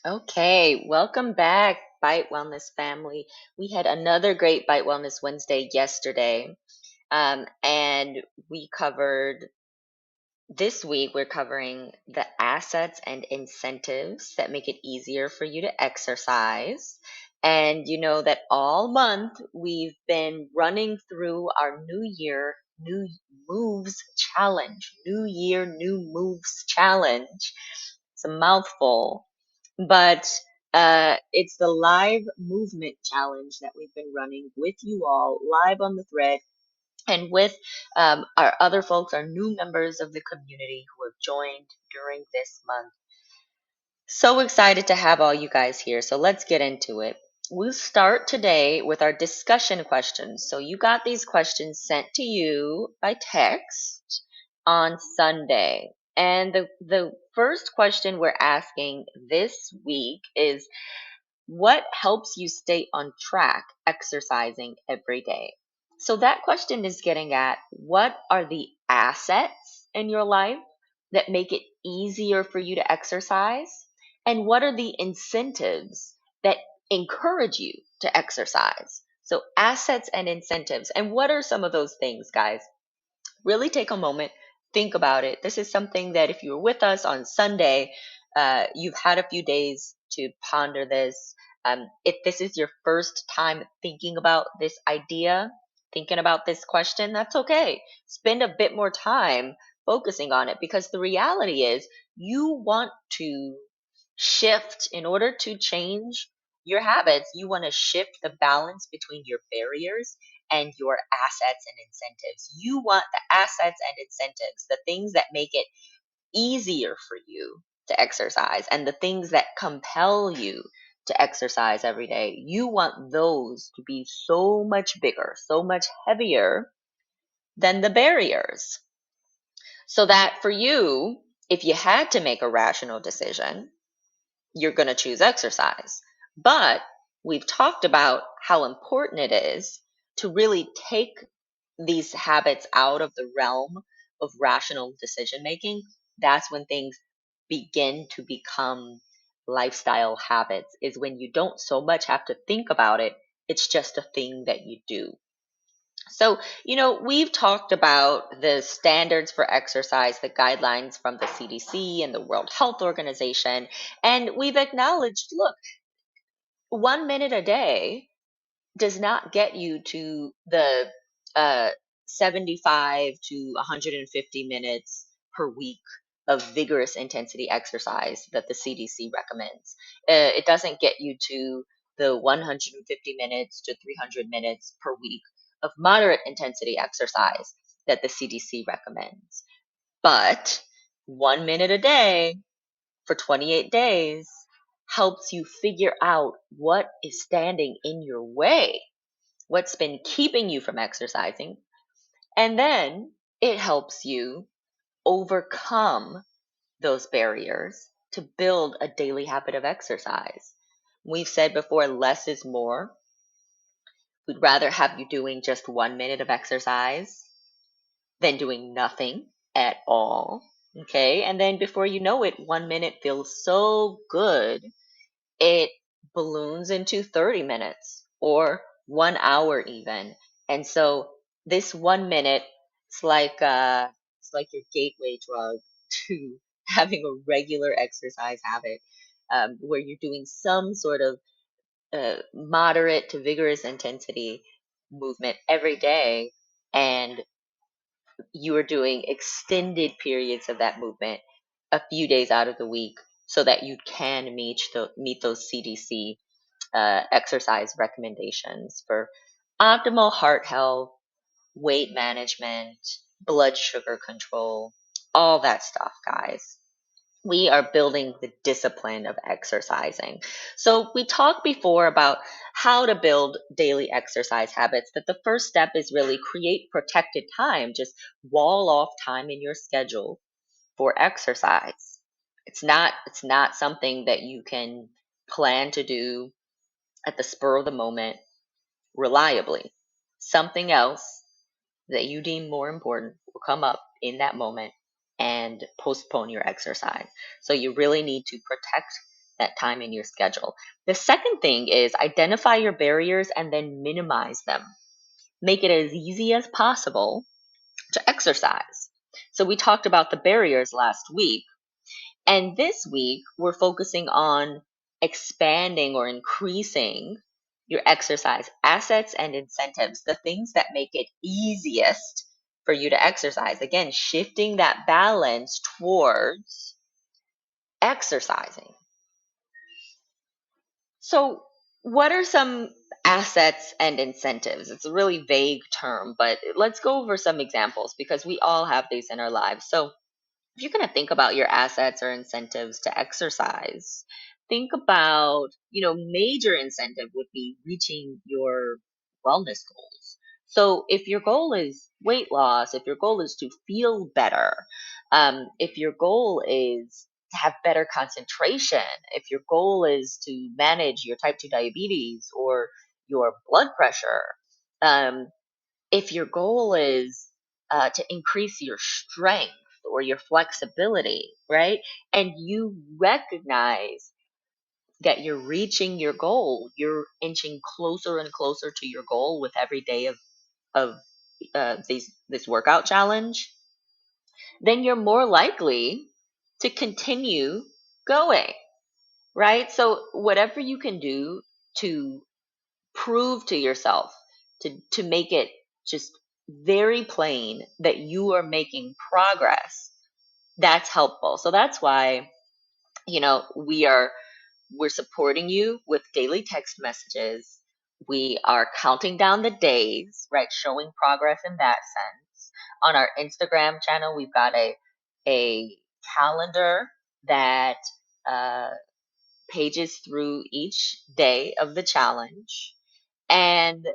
Okay, welcome back, Byte Wellness family. We had another great Byte Wellness Wednesday yesterday, and we covered this week. We're covering the assets and incentives that make it easier for you to exercise. And you know that all month we've been running through our New Year, New Moves Challenge. New Year, New Moves Challenge. It's a mouthful, but it's the live movement challenge that we've been running with you all live on the thread and with our other folks, our new members of the community who have joined during this month. So excited to have all you guys here. So let's get into it. We'll start today with our discussion questions. So you got these questions sent to you by text on Sunday. And the first question we're asking this week is, what helps you stay on track exercising every day? So that question is getting at, what are the assets in your life that make it easier for you to exercise? And what are the incentives that encourage you to exercise? So assets and incentives. And what are some of those things, guys? Really take a moment, think about it. This is something that if you were with us on Sunday, you've had a few days to ponder this. If this is your first time thinking about this idea, thinking about this question, that's okay. Spend a bit more time focusing on it, because the reality is you want to shift in order to change your habits. You want to shift the balance between your barriers and your assets and incentives. You want the assets and incentives, the things that make it easier for you to exercise and the things that compel you to exercise every day. You want those to be so much bigger, so much heavier than the barriers. So that for you, if you had to make a rational decision, you're going to choose exercise. But we've talked about how important it is to really take these habits out of the realm of rational decision making. That's when things begin to become lifestyle habits, is when you don't so much have to think about it. It's just a thing that you do. So, we've talked about the standards for exercise, the guidelines from the CDC and the World Health Organization, and we've acknowledged, look, 1 minute a day does not get you to the uh, 75 to 150 minutes per week of vigorous intensity exercise that the CDC recommends. It doesn't get you to the 150 minutes to 300 minutes per week of moderate intensity exercise that the CDC recommends. But 1 minute a day for 28 days helps you figure out what is standing in your way, what's been keeping you from exercising, and then it helps you overcome those barriers to build a daily habit of exercise. We've said before, less is more. We'd rather have you doing just 1 minute of exercise than doing nothing at all. Okay. And then before you know it, 1 minute feels so good, it balloons into 30 minutes or 1 hour even. And so this 1 minute, it's like your gateway drug to having a regular exercise habit, where you're doing some sort of moderate to vigorous intensity movement every day, and you are doing extended periods of that movement a few days out of the week, so that you can meet those CDC exercise recommendations for optimal heart health, weight management, blood sugar control, all that stuff, guys. We are building the discipline of exercising. So we talked before about how to build daily exercise habits, that the first step is really create protected time. Just wall off time in your schedule for exercise. It's not something that you can plan to do at the spur of the moment reliably. Something else that you deem more important will come up in that moment and postpone your exercise. So you really need to protect that time in your schedule. The second thing is identify your barriers and then minimize them. Make it as easy as possible to exercise. So we talked about the barriers last week. And this week, we're focusing on expanding or increasing your exercise assets and incentives, the things that make it easiest for you to exercise. Again, shifting that balance towards exercising. So, what are some assets and incentives? It's a really vague term, but let's go over some examples because we all have these in our lives. So, if you're going to think about your assets or incentives to exercise, think about, major incentive would be reaching your wellness goals. So if your goal is weight loss, if your goal is to feel better, if your goal is to have better concentration, if your goal is to manage your type 2 diabetes or your blood pressure, um, if your goal is to increase your strength or your flexibility, right? And you recognize that you're reaching your goal, you're inching closer and closer to your goal with every day of this workout challenge, then you're more likely to continue going, right? So whatever you can do to prove to yourself, to make it just very plain that you are making progress, that's helpful. So that's why, we're supporting you with daily text messages. We are counting down the days, right? Showing progress in that sense. On our Instagram channel, we've got a calendar that uh, pages through each day of the challenge. And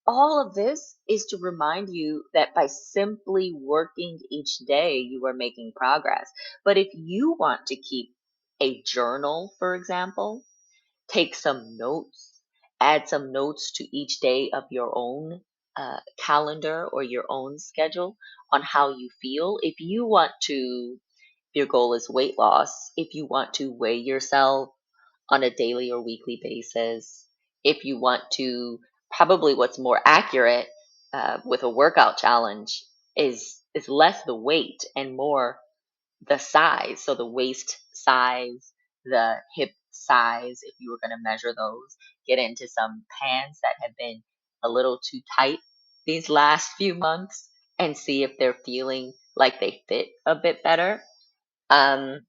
all of this is to remind you that by simply working each day, you are making progress. But if you want to keep a journal, for example, take some notes, add some notes to each day of your own calendar or your own schedule on how you feel. If you want to, your goal is weight loss, if you want to weigh yourself on a daily or weekly basis, if you want to, probably what's more accurate with a workout challenge is less the weight and more the size. So the waist size, the hip size, if you were going to measure those, get into some pants that have been a little too tight these last few months and see if they're feeling like they fit a bit better. Um,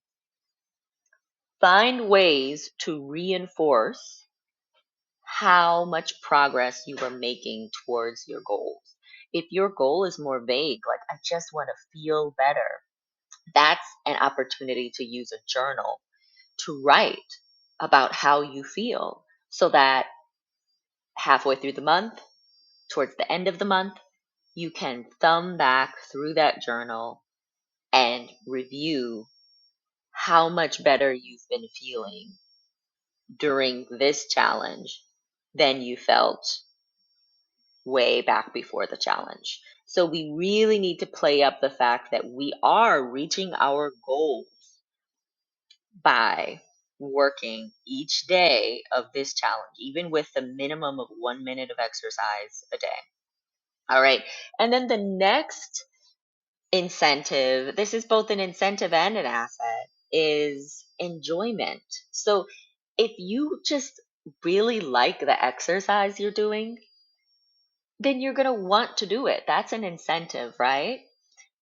Find ways to reinforce how much progress you are making towards your goals. If your goal is more vague, like I just want to feel better, that's an opportunity to use a journal to write about how you feel so that halfway through the month, towards the end of the month, you can thumb back through that journal and review how much better you've been feeling during this challenge than you felt way back before the challenge. So we really need to play up the fact that we are reaching our goals by working each day of this challenge, even with the minimum of 1 minute of exercise a day. All right. And then the next incentive, this is both an incentive and an asset, is enjoyment. So if you just really like the exercise you're doing, then you're going to want to do it. That's an incentive, right?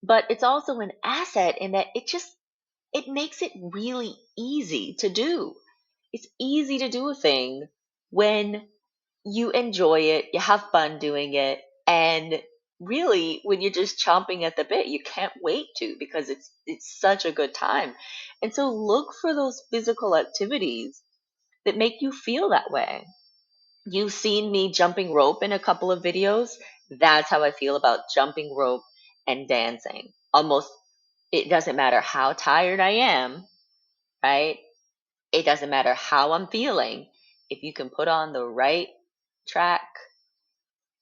But it's also an asset in that it makes it really easy to do. It's easy to do a thing when you enjoy it, you have fun doing it, and really when you're just chomping at the bit, you can't wait to because it's such a good time. And so look for those physical activities that make you feel that way. You've seen me jumping rope in a couple of videos. That's how I feel about jumping rope and dancing. Almost, it doesn't matter how tired I am, right? It doesn't matter how I'm feeling. If you can put on the right track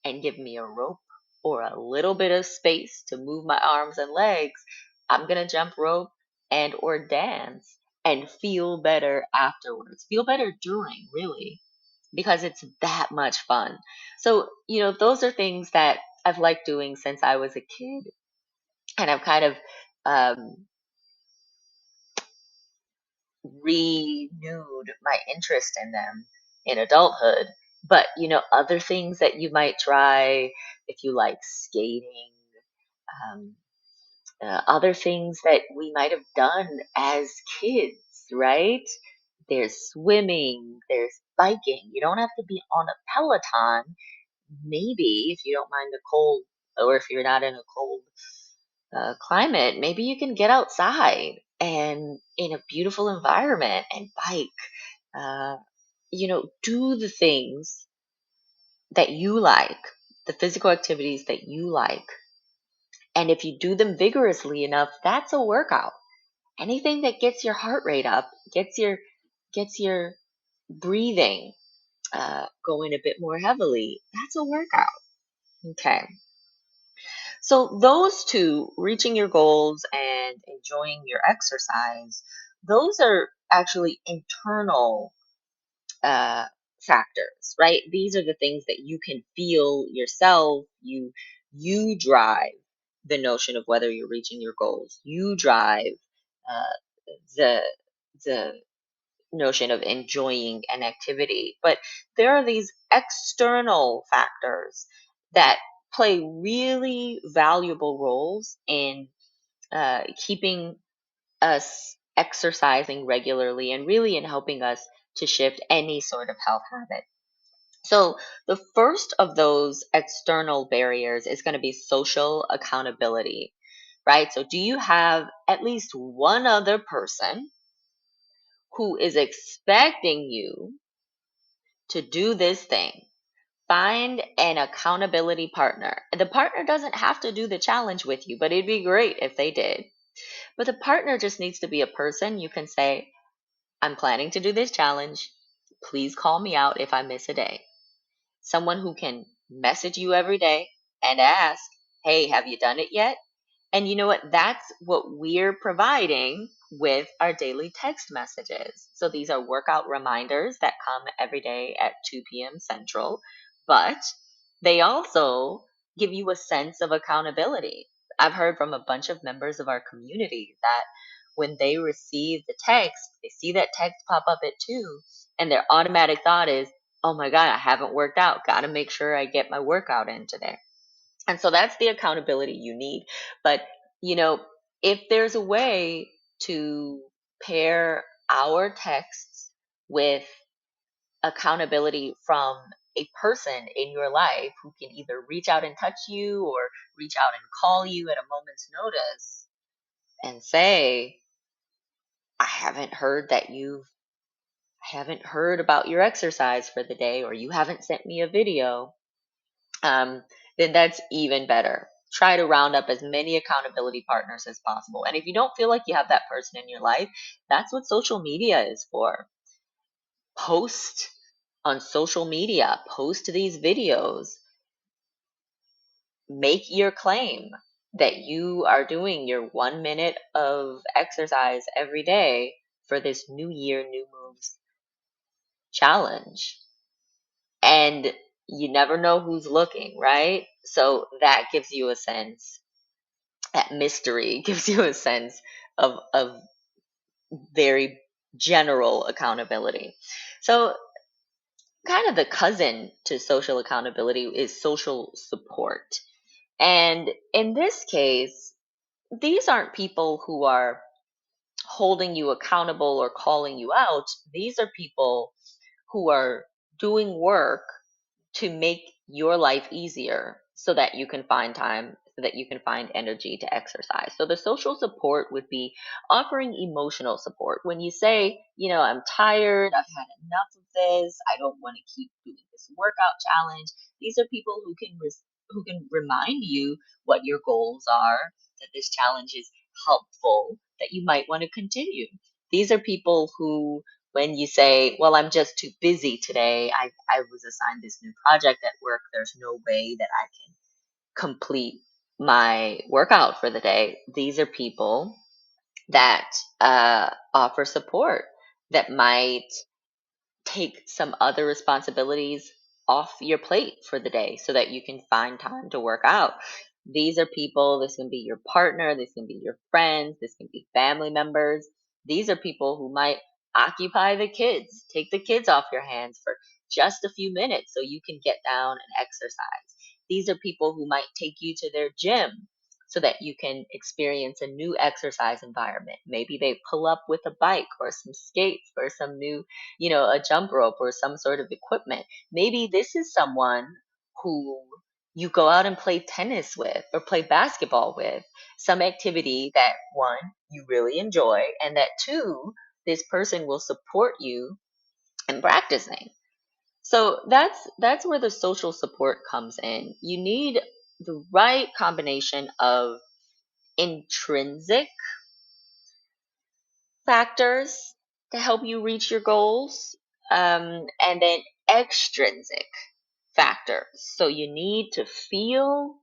and give me a rope or a little bit of space to move my arms and legs, I'm going to jump rope and or dance. and feel better afterwards. Feel better during, really, because it's that much fun. So, those are things that I've liked doing since I was a kid, and I've kind of um, renewed my interest in them in adulthood. But, other things that you might try if you like skating, um, other things that we might have done as kids, right? There's swimming, there's biking. You don't have to be on a Peloton. Maybe if you don't mind the cold, or if you're not in a cold climate, maybe you can get outside and in a beautiful environment and bike. Uh, do the things that you like, the physical activities that you like. And if you do them vigorously enough, that's a workout. Anything that gets your heart rate up, gets your breathing going a bit more heavily, that's a workout. Okay. So those two, reaching your goals and enjoying your exercise, those are actually internal uh, factors, right? These are the things that you can feel yourself. You drive the notion of whether you're reaching your goals. You drive the the notion of enjoying an activity. But there are these external factors that play really valuable roles in keeping us exercising regularly and really in helping us to shift any sort of health habit. So, the first of those external barriers is going to be social accountability, right? So, do you have at least one other person who is expecting you to do this thing? Find an accountability partner. The partner doesn't have to do the challenge with you, but it'd be great if they did. But the partner just needs to be a person you can say, I'm planning to do this challenge. Please call me out if I miss a day. Someone who can message you every day and ask, hey, have you done it yet? And you know what? That's what we're providing with our daily text messages. So these are workout reminders that come every day at 2 p.m. Central, but they also give you a sense of accountability. I've heard from a bunch of members of our community that when they receive the text, they see that text pop up at 2, and their automatic thought is, oh my God, I haven't worked out. Got to make sure I get my workout in today. And so that's the accountability you need. But, you know, if there's a way to pair our texts with accountability from a person in your life who can either reach out and touch you or reach out and call you at a moment's notice and say, I haven't heard about your exercise for the day, or you haven't sent me a video, um, then that's even better. Try to round up as many accountability partners as possible. And if you don't feel like you have that person in your life, that's what social media is for. Post on social media, post these videos, make your claim that you are doing your 1 minute of exercise every day for this new year, new moves challenge. And you never know who's looking, right? So that gives you a sense, that mystery gives you a sense of very general accountability. So kind of the cousin to social accountability is social support. And in this case, these aren't people who are holding you accountable or calling you out. These are people who are doing work to make your life easier so that you can find time, so that you can find energy to exercise. So the social support would be offering emotional support. When you say, I'm tired, I've had enough of this, I don't want to keep doing this workout challenge. These are people who can remind you what your goals are, that this challenge is helpful, that you might want to continue. These are people who, when you say, well, I'm just too busy today, I was assigned this new project at work, there's no way that I can complete my workout for the day. These are people that offer support, that might take some other responsibilities off your plate for the day so that you can find time to work out. These are people, this can be your partner, this can be your friends, this can be family members. These are people who might occupy the kids, take the kids off your hands for just a few minutes so you can get down and exercise. These are people who might take you to their gym so that you can experience a new exercise environment. Maybe they pull up with a bike or some skates or some new, a jump rope or some sort of equipment. Maybe this is someone who you go out and play tennis with or play basketball with, some activity that one, you really enjoy, and that two, this person will support you in practicing. So that's where the social support comes in. You need the right combination of intrinsic factors to help you reach your goals, and then extrinsic factors. So you need to feel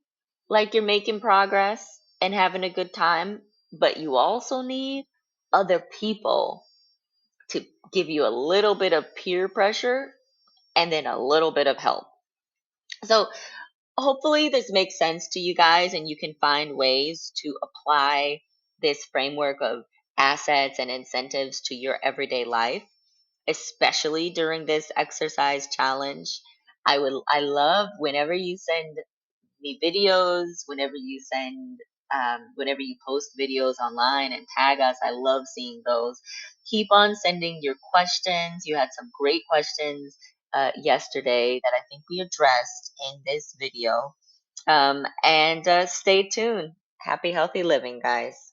like you're making progress and having a good time, but you also need other people to give you a little bit of peer pressure and then a little bit of help. So hopefully this makes sense to you guys and you can find ways to apply this framework of assets and incentives to your everyday life, especially during this exercise challenge. I love whenever you send me videos, whenever you post videos online and tag us. I love seeing those. Keep on sending your questions. You had some great questions yesterday that I think we addressed in this video. And stay tuned. Happy, healthy living, guys.